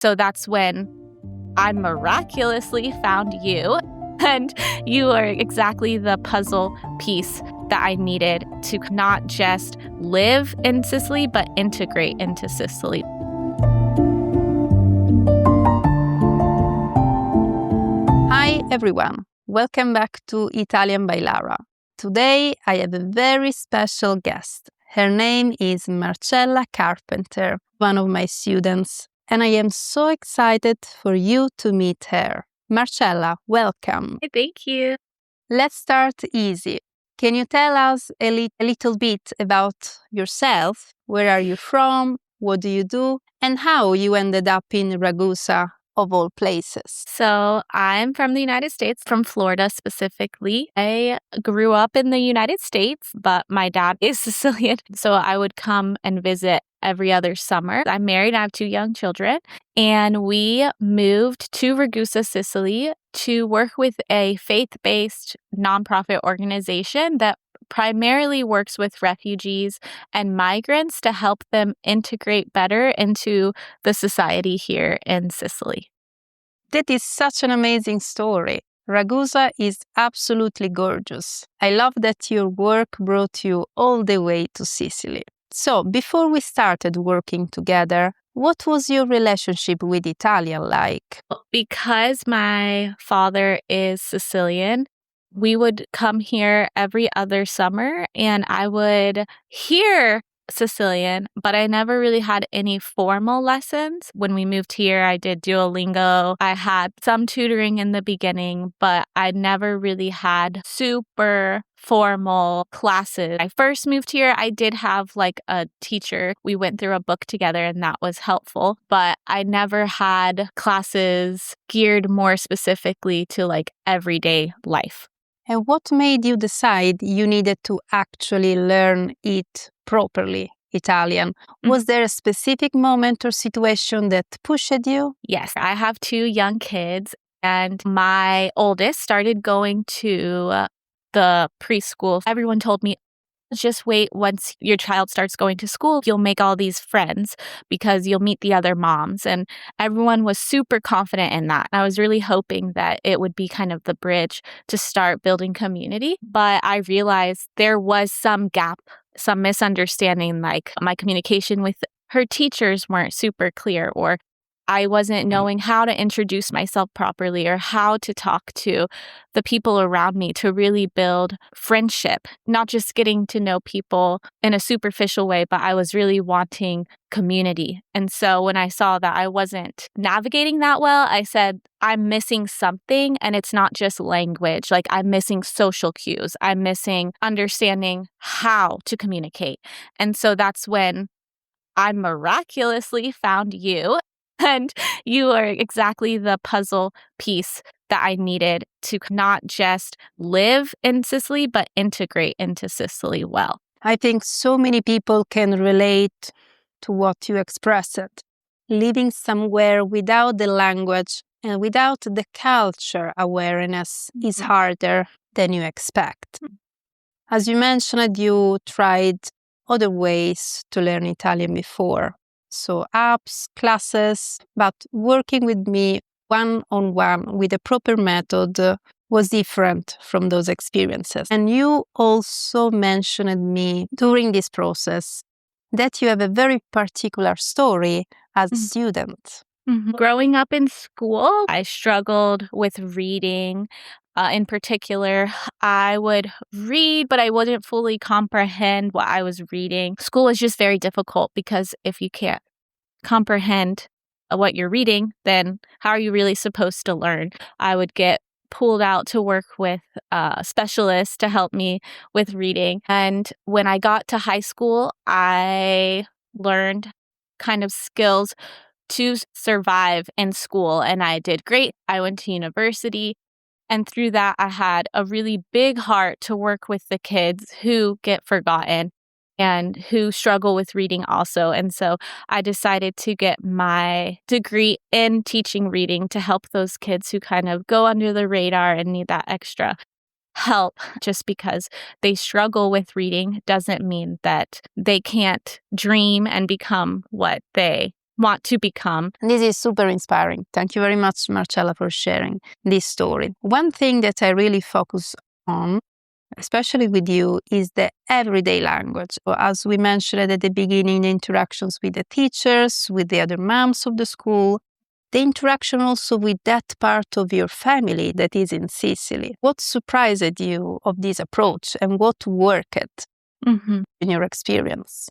So that's when I miraculously found you, and you are exactly the puzzle piece that I needed to not just live in Sicily, but integrate into Sicily. Hi everyone, welcome back to Italian by Lara. Today I have a very special guest. Her name is Marcella Carpenter, one of my students, and I am so excited for you to meet her. Marcella, welcome. Thank you. Let's start easy. Can you tell us a little bit about yourself? Where are you from? What do you do? And how you ended up in Ragusa, of all places? So I'm from the United States, from Florida specifically. I grew up in the United States, but my dad is Sicilian, so I would come and visit every other summer. I'm married, I have 2 young children, and we moved to Ragusa, Sicily to work with a faith-based nonprofit organization that primarily works with refugees and migrants to help them integrate better into the society here in Sicily. That is such an amazing story. Ragusa is absolutely gorgeous. I love that your work brought you all the way to Sicily. So, before we started working together, what was your relationship with Italian like? Because my father is Sicilian, we would come here every other summer and I would hear Sicilian, but I never really had any formal lessons. When we moved here, I did Duolingo. I had some tutoring in the beginning, but I never really had super formal classes. When I first moved here, I did have like a teacher. We went through a book together and that was helpful, but I never had classes geared more specifically to like everyday life. And what made you decide you needed to actually learn it properly, Italian? Was there a specific moment or situation that pushed you? Yes, I have 2 young kids, and my oldest started going to the preschool. Everyone told me, just wait, once your child starts going to school, you'll make all these friends because you'll meet the other moms. And everyone was super confident in that. I was really hoping that it would be kind of the bridge to start building community. But I realized there was some gap, some misunderstanding, like my communication with her teachers weren't super clear, or I wasn't knowing how to introduce myself properly or how to talk to the people around me to really build friendship, not just getting to know people in a superficial way, but I was really wanting community. And so when I saw that I wasn't navigating that well, I said, I'm missing something, and it's not just language. Like, I'm missing social cues. I'm missing understanding how to communicate. And so that's when I miraculously found you. And you are exactly the puzzle piece that I needed to not just live in Sicily, but integrate into Sicily well. I think so many people can relate to what you expressed. Living somewhere without the language and without the culture awareness is harder than you expect. As you mentioned, you tried other ways to learn Italian before. So apps, classes, but working with me one-on-one with a proper method was different from those experiences. And you also mentioned me during this process that you have a very particular story as a student. Growing up in school, I struggled with reading. In particular, I would read, but I wouldn't fully comprehend what I was reading. School is just very difficult because if you can't comprehend what you're reading, then how are you really supposed to learn? I would get pulled out to work with specialists to help me with reading. And when I got to high school, I learned kind of skills to survive in school, and I did great. I went to university. And through that, I had a really big heart to work with the kids who get forgotten and who struggle with reading also. And so I decided to get my degree in teaching reading to help those kids who kind of go under the radar and need that extra help. Just because they struggle with reading doesn't mean that they can't dream and become what they want to become. This is super inspiring. Thank you very much, Marcella, for sharing this story. One thing that I really focus on, especially with you, is the everyday language. Or as we mentioned at the beginning, the interactions with the teachers, with the other moms of the school, the interaction also with that part of your family that is in Sicily. What surprised you of this approach and what worked Mm-hmm. in your experience?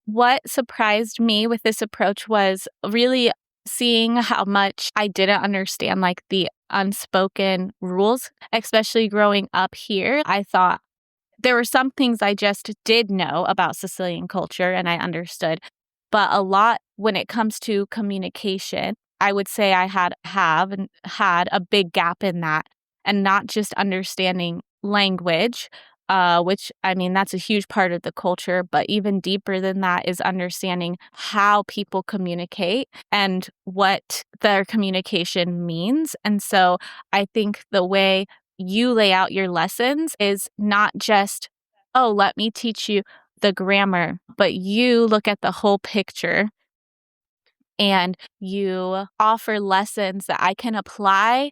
What surprised me with this approach was really seeing how much I didn't understand, like the unspoken rules, especially growing up here. I thought there were some things I just did know about Sicilian culture and I understood, but a lot when it comes to communication, I would say I had a big gap in that, and not just understanding language, which I mean that's a huge part of the culture, but even deeper than that is understanding how people communicate and what their communication means. And so I think the way you lay out your lessons is not just, oh, let me teach you the grammar, but you look at the whole picture and you offer lessons that I can apply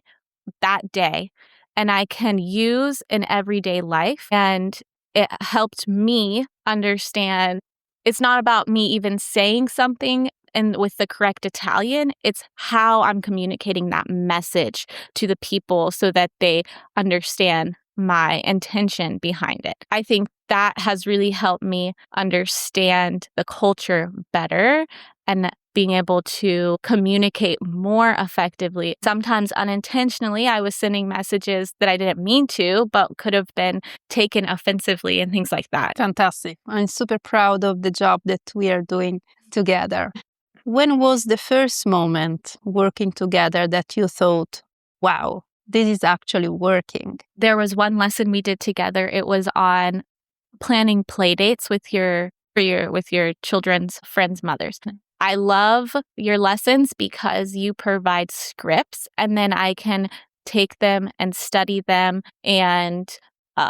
that day and I can use in everyday life. And it helped me understand it's not about me even saying something and with the correct Italian, it's how I'm communicating that message to the people so that they understand my intention behind it. I think that has really helped me understand the culture better and being able to communicate more effectively. Sometimes unintentionally, I was sending messages that I didn't mean to, but could have been taken offensively and things like that. Fantastic. I'm super proud of the job that we are doing together. When was the first moment working together that you thought, wow, this is actually working? There was one lesson we did together. It was on planning play dates with your children's friends' mothers. I love your lessons because you provide scripts and then I can take them and study them and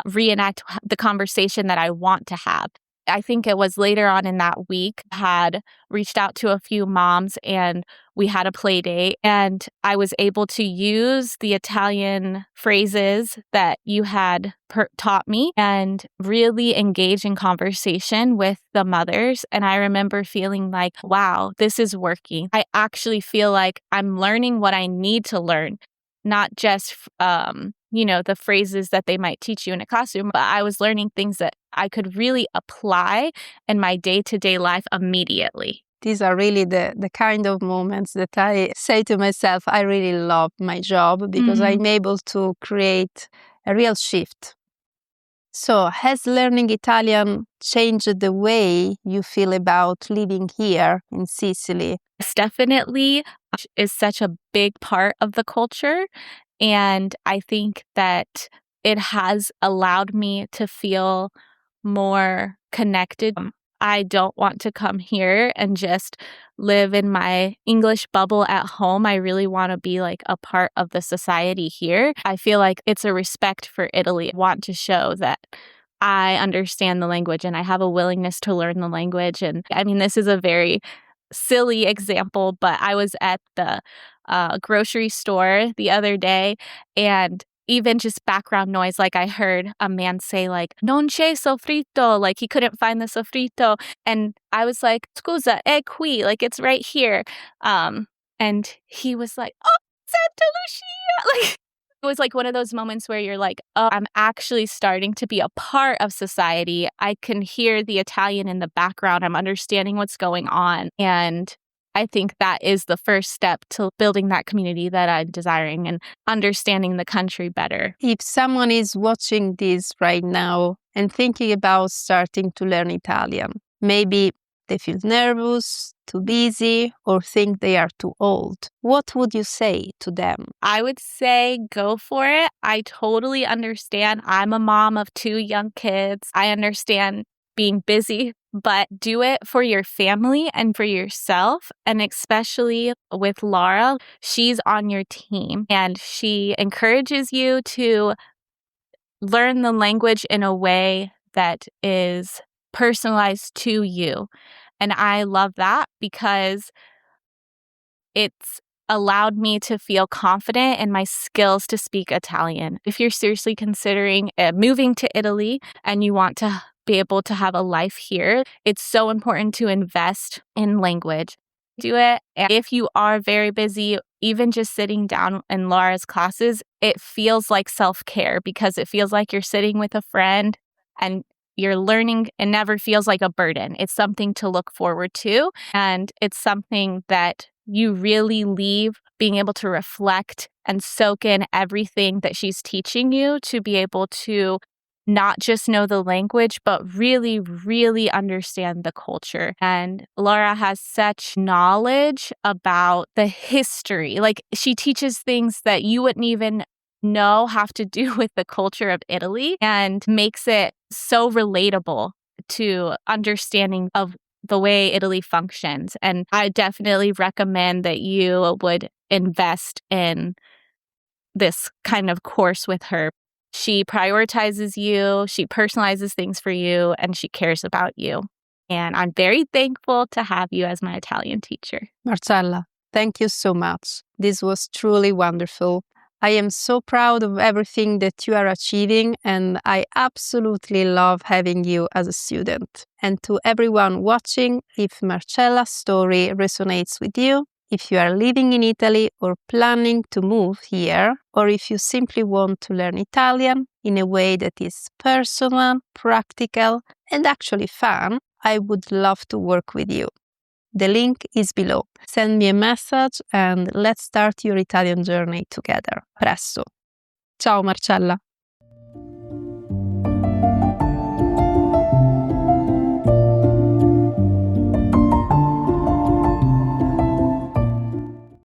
reenact the conversation that I want to have. I think it was later on in that week, had reached out to a few moms and we had a play date and I was able to use the Italian phrases that you had taught me and really engage in conversation with the mothers. And I remember feeling like, wow, this is working. I actually feel like I'm learning what I need to learn, not just the phrases that they might teach you in a classroom, but I was learning things that I could really apply in my day-to-day life immediately. These are really the kind of moments that I say to myself, I really love my job because I'm able to create a real shift. So, has learning Italian changed the way you feel about living here in Sicily? It's definitely is such a big part of the culture. And I think that it has allowed me to feel more connected. I don't want to come here and just live in my English bubble at home. I really want to be like a part of the society here. I feel like it's a respect for Italy. I want to show that I understand the language and I have a willingness to learn the language. And I mean, this is a very silly example, but I was at the grocery store the other day and even just background noise, like I heard a man say like, non c'è soffritto, like he couldn't find the soffritto. And I was like, scusa, è qui, like it's right here. And he was like, oh, Santa Lucia. Like, it was like one of those moments where you're like, oh, I'm actually starting to be a part of society. I can hear the Italian in the background. I'm understanding what's going on. And I think that is the first step to building that community that I'm desiring and understanding the country better. If someone is watching this right now and thinking about starting to learn Italian, maybe they feel nervous, too busy, or think they are too old, what would you say to them? I would say go for it. I totally understand. I'm a mom of 2 young kids. I understand being busy, but do it for your family and for yourself. And especially with Lara, she's on your team and she encourages you to learn the language in a way that is personalized to you. And I love that because it's allowed me to feel confident in my skills to speak Italian. If you're seriously considering moving to Italy and you want to be able to have a life here, it's so important to invest in language. Do it. And if you are very busy, even just sitting down in Lara's classes, it feels like self-care because it feels like you're sitting with a friend and you're learning. It never feels like a burden. It's something to look forward to. And it's something that you really leave being able to reflect and soak in everything that she's teaching you to be able to not just know the language, but really, really understand the culture. And Lara has such knowledge about the history. Like, she teaches things that you wouldn't even know have to do with the culture of Italy and makes it so relatable to understanding of the way Italy functions. And I definitely recommend that you would invest in this kind of course with her. She prioritizes you, she personalizes things for you, and she cares about you. And I'm very thankful to have you as my Italian teacher. Marcella, thank you so much. This was truly wonderful. I am so proud of everything that you are achieving, and I absolutely love having you as a student. And to everyone watching, if Marcella's story resonates with you, if you are living in Italy or planning to move here, or if you simply want to learn Italian in a way that is personal, practical, and actually fun, I would love to work with you. The link is below. Send me a message and let's start your Italian journey together. Presto. Ciao Marcella.